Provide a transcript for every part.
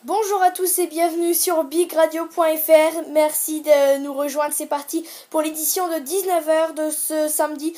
Bonjour à tous et bienvenue sur bigradio.fr. Merci de nous rejoindre. C'est parti pour l'édition de 19h de ce samedi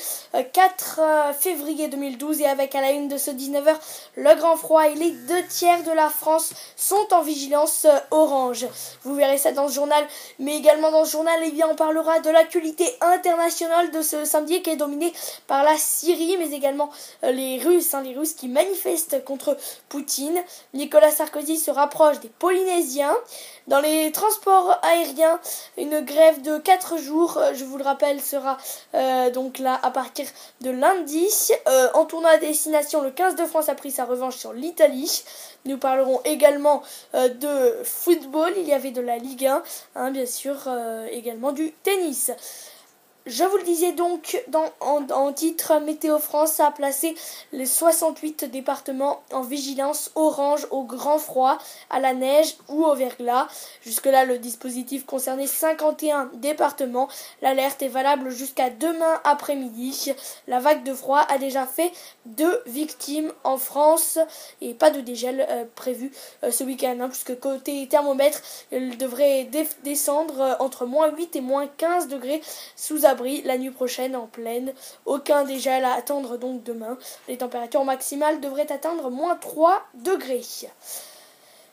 4 février 2012. Et avec à la une de ce 19h, le grand froid et les 2/3 de la France sont en vigilance orange. Vous verrez ça dans ce journal. Mais également dans ce journal, on parlera de l'actualité internationale de ce samedi qui est dominée par la Syrie, mais également les Russes qui manifestent contre Poutine. Nicolas Sarkozy se rapproche des Polynésiens. Dans les transports aériens, une grève de 4 jours, je vous le rappelle, sera donc là à partir de lundi. En tournoi à destination, le 15 de France a pris sa revanche sur l'Italie. Nous parlerons également de football, il y avait de la Ligue 1, bien sûr, également du tennis. Je vous le disais donc en titre, Météo France a placé les 68 départements en vigilance orange au grand froid, à la neige ou au verglas. Jusque-là, le dispositif concernait 51 départements. L'alerte est valable jusqu'à demain après-midi. La vague de froid a déjà fait 2 victimes en France et pas de dégel prévu ce week-end, puisque côté thermomètre, il devrait descendre entre moins 8 et moins 15 degrés sous abri la nuit prochaine en plaine. Aucun dégel à attendre donc demain. Les températures maximales devraient atteindre moins 3 degrés.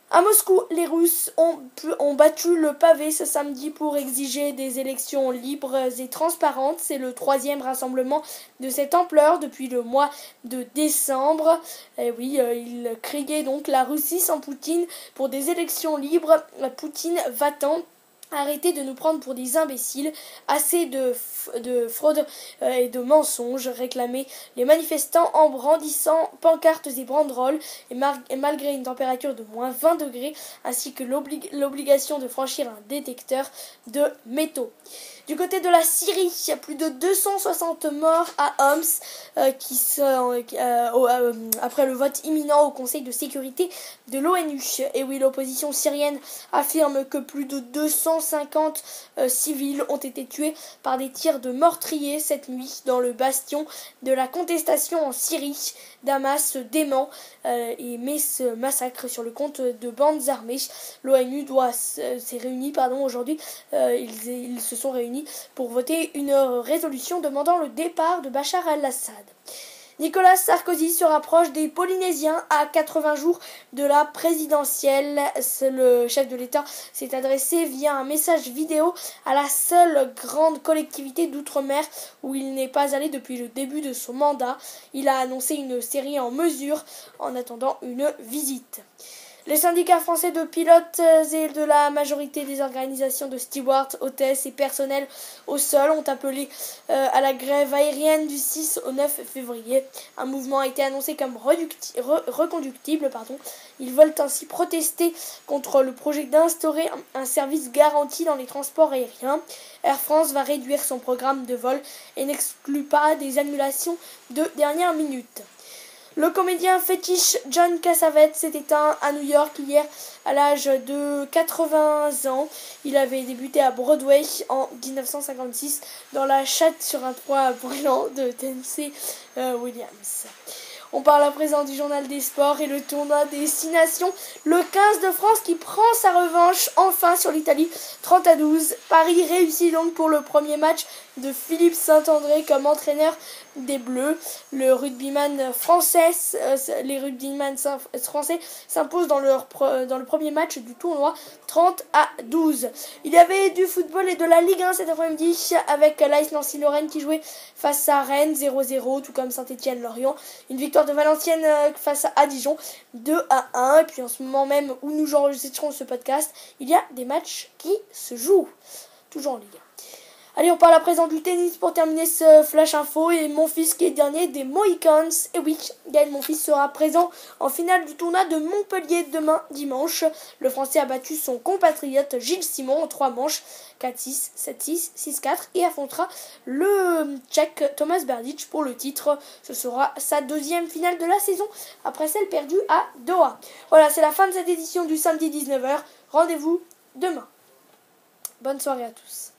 À Moscou, les Russes ont battu le pavé ce samedi pour exiger des élections libres et transparentes. C'est le 3e rassemblement de cette ampleur depuis le mois de décembre. Et oui, ils criaient donc la Russie sans Poutine pour des élections libres. Poutine va-t-en arrêtez de nous prendre pour des imbéciles, assez de fraude et de mensonges, réclamaient les manifestants en brandissant pancartes et banderoles et malgré une température de moins 20 degrés ainsi que l'obligation de franchir un détecteur de métaux. Du côté de la Syrie, il y a plus de 260 morts à Homs après le vote imminent au Conseil de sécurité de l'ONU. Et oui, l'opposition syrienne affirme que plus de 250 civils ont été tués par des tirs de meurtriers cette nuit dans le bastion de la contestation en Syrie. Damas dément et met ce massacre sur le compte de bandes armées. L'ONU s'est réunie aujourd'hui. Ils se sont réunis pour voter une résolution demandant le départ de Bachar al-Assad. Nicolas Sarkozy se rapproche des Polynésiens à 80 jours de la présidentielle. Le chef de l'État s'est adressé via un message vidéo à la seule grande collectivité d'outre-mer où il n'est pas allé depuis le début de son mandat. Il a annoncé une série en mesures en attendant une visite. Les syndicats français de pilotes et de la majorité des organisations de stewards, hôtesses et personnel au sol ont appelé à la grève aérienne du 6 au 9 février. Un mouvement a été annoncé comme reconductible. Ils veulent ainsi protester contre le projet d'instaurer un service garanti dans les transports aériens. Air France va réduire son programme de vol et n'exclut pas des annulations de dernière minute. Le comédien fétiche John Cassavetes s'est éteint à New York hier à l'âge de 80 ans. Il avait débuté à Broadway en 1956 dans La chatte sur un toit brûlant de Tennessee Williams. On parle à présent du journal des sports et le tournoi des 6 nations. Le 15 de France qui prend sa revanche enfin sur l'Italie 30-12. Paris réussit donc pour le premier match de Philippe Saint-André comme entraîneur des Bleus. Les rugbyman français s'imposent dans le premier match du tournoi 30-12. Il y avait du football et de la Ligue 1 cet après-midi avec l'AS Nancy-Lorraine qui jouait face à Rennes 0-0, tout comme Saint-Étienne-Lorient. Une victoire de Valenciennes face à Dijon 2-1. Et puis en ce moment même où nous enregistrons ce podcast, il y a des matchs qui se jouent, toujours en Ligue 1. Allez, on parle à présent du tennis pour terminer ce flash info et Monfils qui est dernier des Mohicans. Et oui, Gaël Monfils sera présent en finale du tournoi de Montpellier demain dimanche. Le Français a battu son compatriote Gilles Simon en 3 manches, 4-6, 7-6, 6-4 et affrontera le Tchèque Thomas Berdych pour le titre. Ce sera sa 2e finale de la saison après celle perdue à Doha. Voilà, c'est la fin de cette édition du samedi 19h. Rendez-vous demain. Bonne soirée à tous.